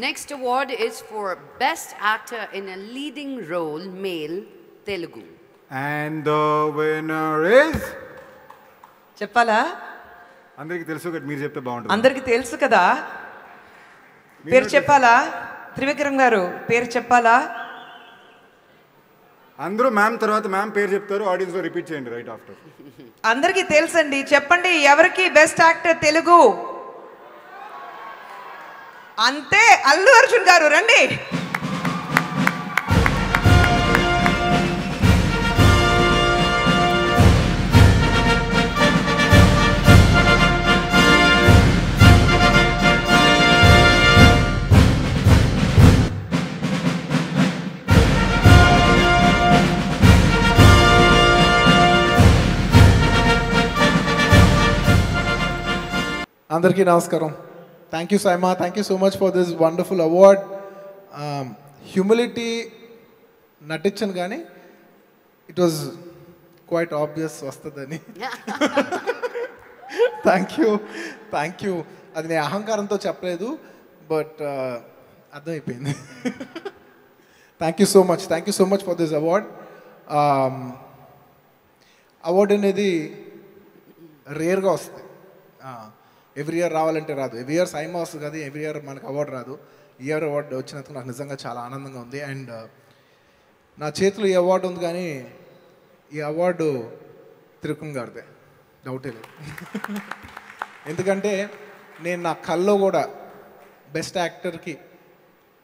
Next award is for Best Actor in a Leading Role, Male, Telugu. And the winner is... చెప్పాలా? అందరికీ తెలుసు కదా, మీరు చెప్తే బాగుంటుంది. అందరికీ తెలుసు కదా. పేరు చెప్పాలా? త్రివిక్రమ్ గారు పేరు చెప్పాలా? అందరూ మ్యామ్ తర్వాత మ్యామ్ పేరు చెప్తారు, ఆడియన్స్ లో రిపీట్ చేయండి రైట్ ఆఫ్టర్. అందరికీ తెలుసండి, చెప్పండి ఎవరికి బెస్ట్ యాక్టర్ తెలుగు? అంతే, అల్లు అర్జున్ గారు రండి. అందరికీ నమస్కారం. Thank you SIIMA, thank you so much for this wonderful award. Humility నటించను కానీ ఇట్ వాజ్ క్వైట్ ఆబ్వియస్ వస్తుందని. Thank you. అది నేను అహంకారంతో చెప్పలేదు, బట్ అర్థమైపోయింది. Thank you so much for this award. Award అనేది రేర్గా వస్తుంది, ఎవ్రీ ఇయర్ రావాలంటే రాదు. ఎవ్రీ ఇయర్ సైమా వస్తుంది కదా, ఎవ్రీ ఇయర్ మనకు అవార్డు రాదు. ఈ ఇయర్ అవార్డు వచ్చినందుకు నాకు నిజంగా చాలా ఆనందంగా ఉంది. అండ్ నా చేతిలో ఈ అవార్డు ఉంది, కానీ ఈ అవార్డు త్రివిక్రమ్ గారిదే, డౌటే లేదు. ఎందుకంటే నేను నా కల్లో కూడా బెస్ట్ యాక్టర్కి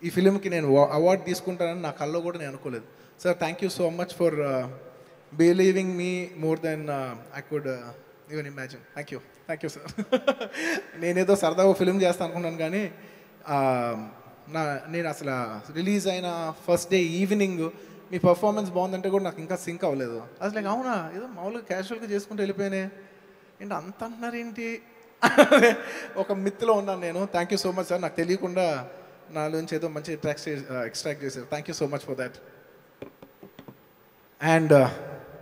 ఈ ఫిలింకి నేను అవార్డు తీసుకుంటానని నా కల్లో కూడా నేను అనుకోలేదు. Sir, thank you so much for believing me more than I could even imagine. Thank you sir. నేనేదో సరదాగా ఫిలిం చేస్తాను అనుకున్నాను, కానీ నేను అసలు రిలీజ్ అయిన ఫస్ట్ డే ఈవినింగ్ మీ పర్ఫార్మెన్స్ బాగుందంటే కూడా నాకు ఇంకా సింక్ అవ్వలేదు. అసలు అవునా, ఏదో మామూలుగా క్యాజువల్గా చేసుకుంటూ వెళ్ళిపోయానే, ఏంటి అంత అంటున్నారు ఏంటి, ఒక మిత్లో ఉన్నాను నేను. Thank you so much sir, నాకు తెలియకుండా నాలోంచి ఏదో మంచి ఎక్స్ట్రాక్ట్ చేశారు. Thank you so much for that. And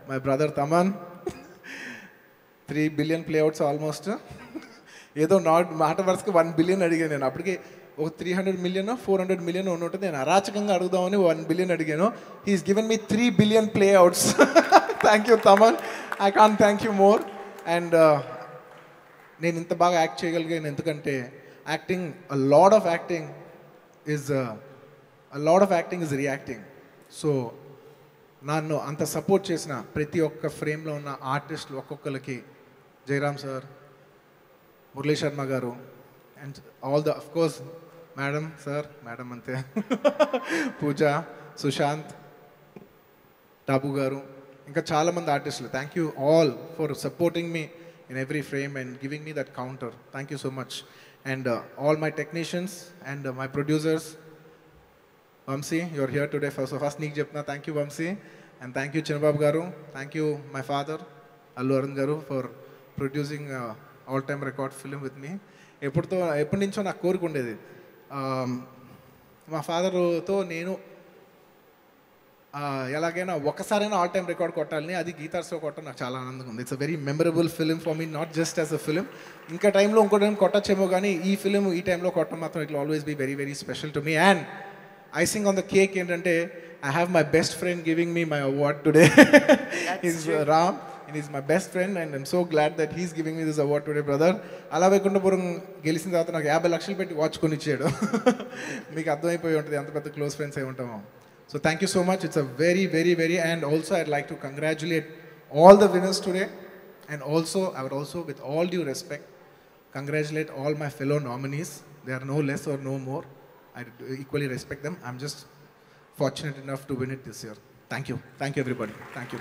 my brother Thaman, 3 billion playouts almost. ఏదో మాట వరుసకి 1 billion అడిగాను నేను. అప్పటికి ఒక 300 million 400 million ఉన్నట్టు నేను అరాచకంగా అడుగుదామని 1 billion అడిగాను. He's given me 3 billion playouts. Thank you Thaman, I can't thank you more. And నేను ఇంత బాగా యాక్ట్ చేయగలిగాను ఎందుకంటే a lot of acting is reacting. So నన్ను అంత సపోర్ట్ చేసిన ప్రతి ఒక్క ఫ్రేమ్లో ఉన్న ఆర్టిస్టులు ఒక్కొక్కరికి, Jayaram sir, Murali Sharma garu, and all the of course madam అంతే, పూజ, సుశాంత్, టాబు గారు, ఇంకా చాలామంది ఆర్టిస్టులు. Thank you all for supporting me in every frame and giving me that counter. Thank you so much. And all my technicians and my producers. Vamshi, you're here today. First నీకు చెప్తున్నా thank you Vamshi. And thank you Chinnababu garu. Thank you my father Allu Arun garu for producing all time record film with me. ఎప్పటి నుంచో నాకు కోరిక ఉండేది, మా ఫాదర్తో నేను ఎలాగైనా ఒక్కసారైనా ఆల్ టైమ్ రికార్డ్ కొట్టాలని. అది గీతార్స్లో కొట్టడం నాకు చాలా ఆనందంగా ఉంది. It's a very memorable film for me, not just as a film. ఇంకా టైంలో ఇంకో టైం కొట్టచ్చేమో, కానీ ఈ ఫిలిం ఈ టైంలో కొట్టడం మాత్రం it will always be very very special to me. And icing on the cake ఏంటంటే I have my best friend giving me my award today. He's Ram, and he's my best friend, and I'm so glad that he's giving me this award today, brother. అలా వైకుంఠపురం గెలిచిన తర్వాత నాకు 50 లక్షలు పెట్టి watch కొని ఇచ్చాడు. మీకు అర్థమైపోయి ఉంటుంది ఎంత పెద్ద క్లోజ్ ఫ్రెండ్స్ అయి ఉంటామో. So thank you so much. It's a very very very and also I'd like to congratulate all the winners today. And also I would also, with all due respect, congratulate all my fellow nominees. They are no less or no more. I equally respect them. I'm just fortunate enough to win it this year. Thank you everybody. Thank you.